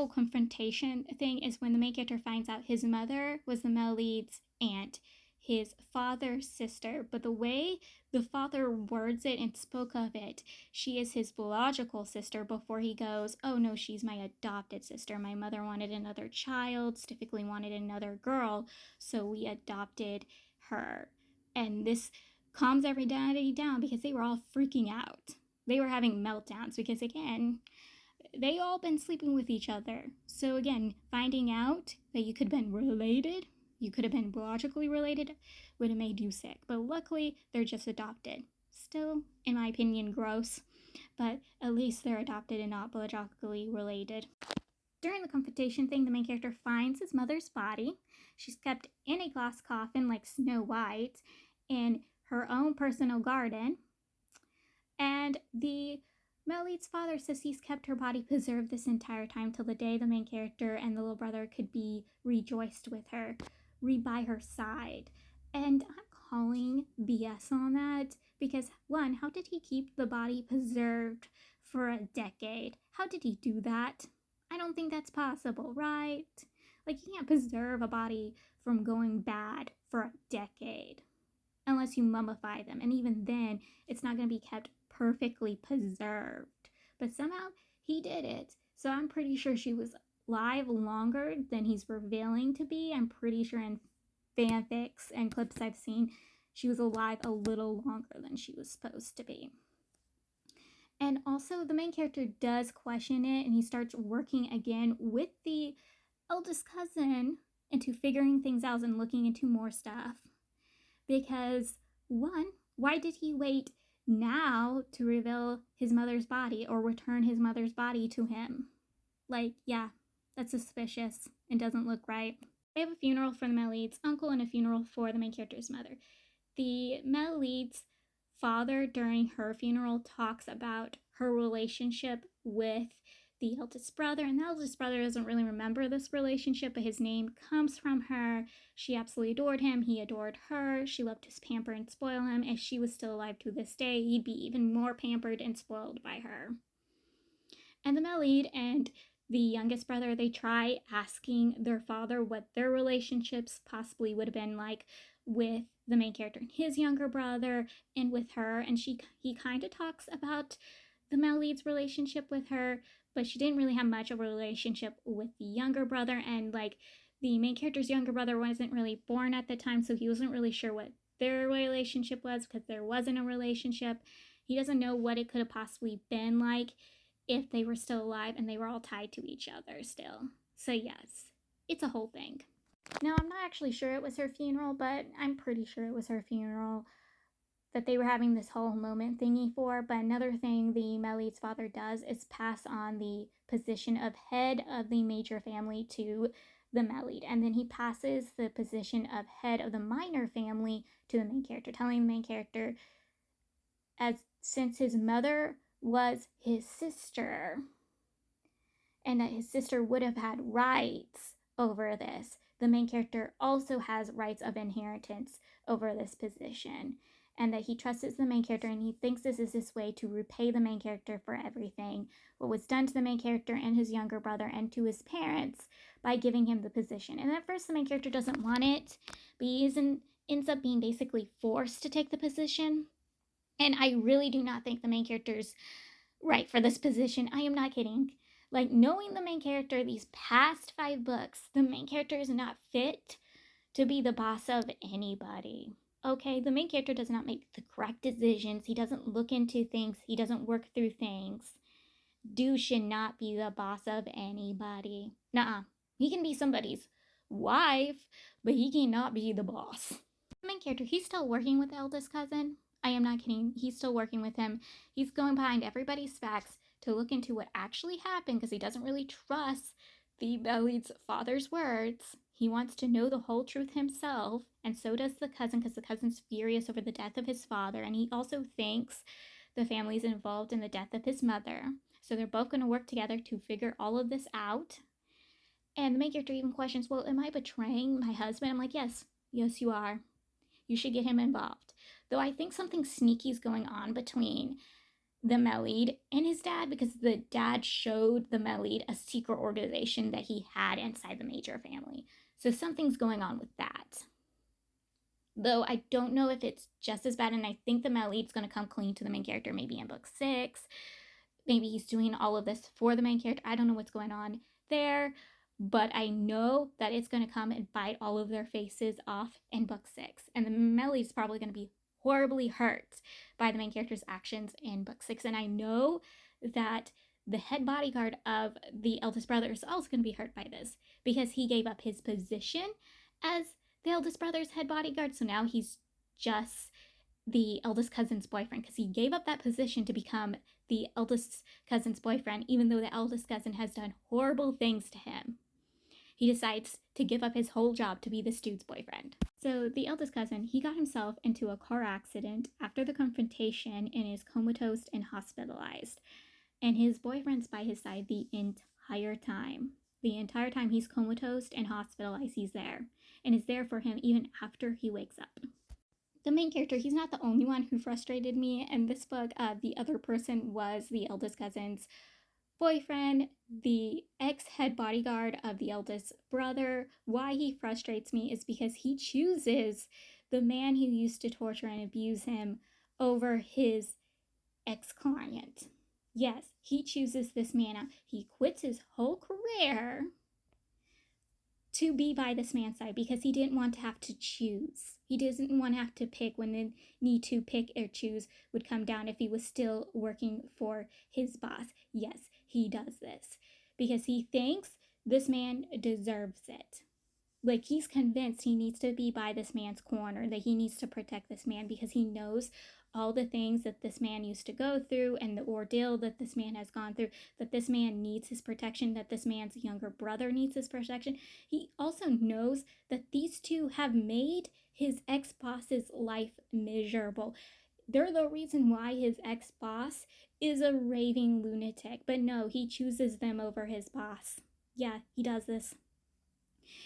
whole confrontation thing is when the main character finds out his mother was the male lead's aunt, his father's sister, but the way the father words it and spoke of it, she is his biological sister, before he goes, oh no, she's my adopted sister. My mother wanted another child, specifically wanted another girl, so we adopted her. And this calms everybody down because they were all freaking out. They were having meltdowns because, again, they all been sleeping with each other. So again, finding out that you could have been related, you could have been biologically related, would have made you sick. But luckily, they're just adopted. Still, in my opinion, gross, but at least they're adopted and not biologically related. During the confrontation thing, the main character finds his mother's body. She's kept in a glass coffin like Snow White in her own personal garden. And the male lead's father says he's kept her body preserved this entire time till the day the main character and the little brother could be rejoiced with her, by her side. And I'm calling BS on that because, one, how did he keep the body preserved for a decade? How did he do that? I don't think that's possible, right? Like, you can't preserve a body from going bad for a decade unless you mummify them. And even then, it's not going to be kept perfectly preserved. But somehow, he did it. So I'm pretty sure she was live longer than he's revealing to be. I'm pretty sure in fanfics and clips I've seen, she was alive a little longer than she was supposed to be. And also, the main character does question it, and he starts working again with the eldest cousin into figuring things out and looking into more stuff. Because, one, why did he wait now to reveal his mother's body or return his mother's body to him? Like, yeah, that's suspicious and doesn't look right. They have a funeral for the male lead's uncle and a funeral for the main character's mother. The male lead's father, during her funeral, talks about her relationship with the eldest brother, and the eldest brother doesn't really remember this relationship, but his name comes from her. She absolutely adored him. He adored her. She loved to pamper and spoil him. If she was still alive to this day, he'd be even more pampered and spoiled by her. And the male lead and the youngest brother, they try asking their father what their relationships possibly would have been like with the main character and his younger brother and with her. And he kind of talks about the male lead's relationship with her, but she didn't really have much of a relationship with the younger brother. And like, the main character's younger brother wasn't really born at the time, so he wasn't really sure what their relationship was because there wasn't a relationship. He doesn't know what it could have possibly been like if they were still alive and they were all tied to each other still. So yes, it's a whole thing. Now, I'm not actually sure it was her funeral, but I'm pretty sure it was her funeral that they were having this whole moment thingy for. But another thing the male lead's father does is pass on the position of head of the major family to the male lead. And then he passes the position of head of the minor family to the main character, telling the main character, since his mother was his sister, and that his sister would have had rights over this, the main character also has rights of inheritance over this position, and that he trusts the main character, and he thinks this is his way to repay the main character for everything what was done to the main character and his younger brother and to his parents by giving him the position. And at first the main character doesn't want it, but he ends up being basically forced to take the position. And I really do not think the main character's right for this position. I am not kidding. Like, knowing the main character these past 5 books, the main character is not fit to be the boss of anybody. Okay, the main character does not make the correct decisions. He doesn't look into things. He doesn't work through things. Dude should not be the boss of anybody. Nuh-uh. He can be somebody's wife, but he cannot be the boss. The main character, he's still working with the eldest cousin. I am not kidding. He's still working with him. He's going behind everybody's facts to look into what actually happened because he doesn't really trust the lead's father's words. He wants to know the whole truth himself, and so does the cousin because the cousin's furious over the death of his father, and he also thinks the family's involved in the death of his mother. So they're both going to work together to figure all of this out. And the main character even questions, well, am I betraying my husband? I'm like, yes, you are. You should get him involved. Though I think something sneaky is going on between the male lead and his dad, because the dad showed the male lead a secret organization that he had inside the Major family. So something's going on with that. Though I don't know if it's just as bad, and I think the male lead's going to come clean to the main character maybe in book 6. Maybe he's doing all of this for the main character. I don't know what's going on there, but I know that it's going to come and bite all of their faces off in book 6. And the male lead's probably going to be horribly hurt by the main character's actions in book 6. And I know that the head bodyguard of the eldest brother is also going to be hurt by this, because he gave up his position as the eldest brother's head bodyguard. So now he's just the eldest cousin's boyfriend, because he gave up that position to become the eldest cousin's boyfriend, even though the eldest cousin has done horrible things to him. He decides to give up his whole job to be this dude's boyfriend. So the eldest cousin, he got himself into a car accident after the confrontation and is comatose and hospitalized. And his boyfriend's by his side the entire time. The entire time he's comatose and hospitalized, he's there. And is there for him even after he wakes up. The main character, he's not the only one who frustrated me in this book. The other person was the eldest cousin's boyfriend, the ex-head bodyguard of the eldest brother. Why he frustrates me is because he chooses the man who used to torture and abuse him over his ex-client. Yes, he chooses this man out. He quits his whole career to be by this man's side because he didn't want to have to choose. He doesn't want to have to pick when the need to pick or choose would come down if he was still working for his boss. Yes, he does this because he thinks this man deserves it. Like, he's convinced he needs to be by this man's corner, that he needs to protect this man because he knows all the things that this man used to go through and the ordeal that this man has gone through, that this man needs his protection, that this man's younger brother needs his protection. He also knows that these two have made his ex-boss's life miserable. They're the reason why his ex-boss is a raving lunatic, but no, he chooses them over his boss. Yeah, he does this.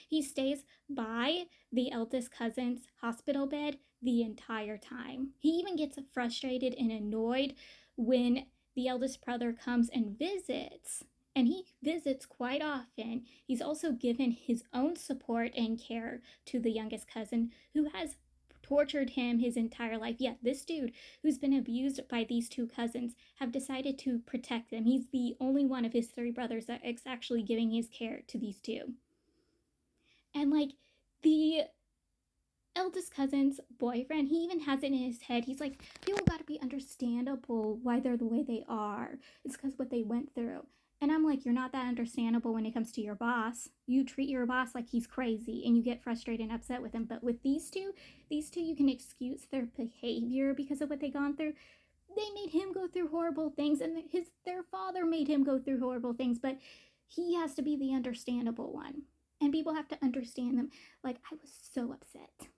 He stays by the eldest cousin's hospital bed the entire time. He even gets frustrated and annoyed when the eldest brother comes and visits. And he visits quite often. He's also given his own support and care to the youngest cousin who has tortured him his entire life. Yet this dude who's been abused by these two cousins have decided to protect them. He's the only one of his 3 brothers that is actually giving his care to these two. And like, the eldest cousin's boyfriend, he even has it in his head. He's like, people gotta be understandable why they're the way they are. It's because what they went through. And I'm like, you're not that understandable when it comes to your boss. You treat your boss like he's crazy and you get frustrated and upset with him. But with these two, you can excuse their behavior because of what they've gone through. They made him go through horrible things, and their father made him go through horrible things, but he has to be the understandable one. And people have to understand them. Like, I was so upset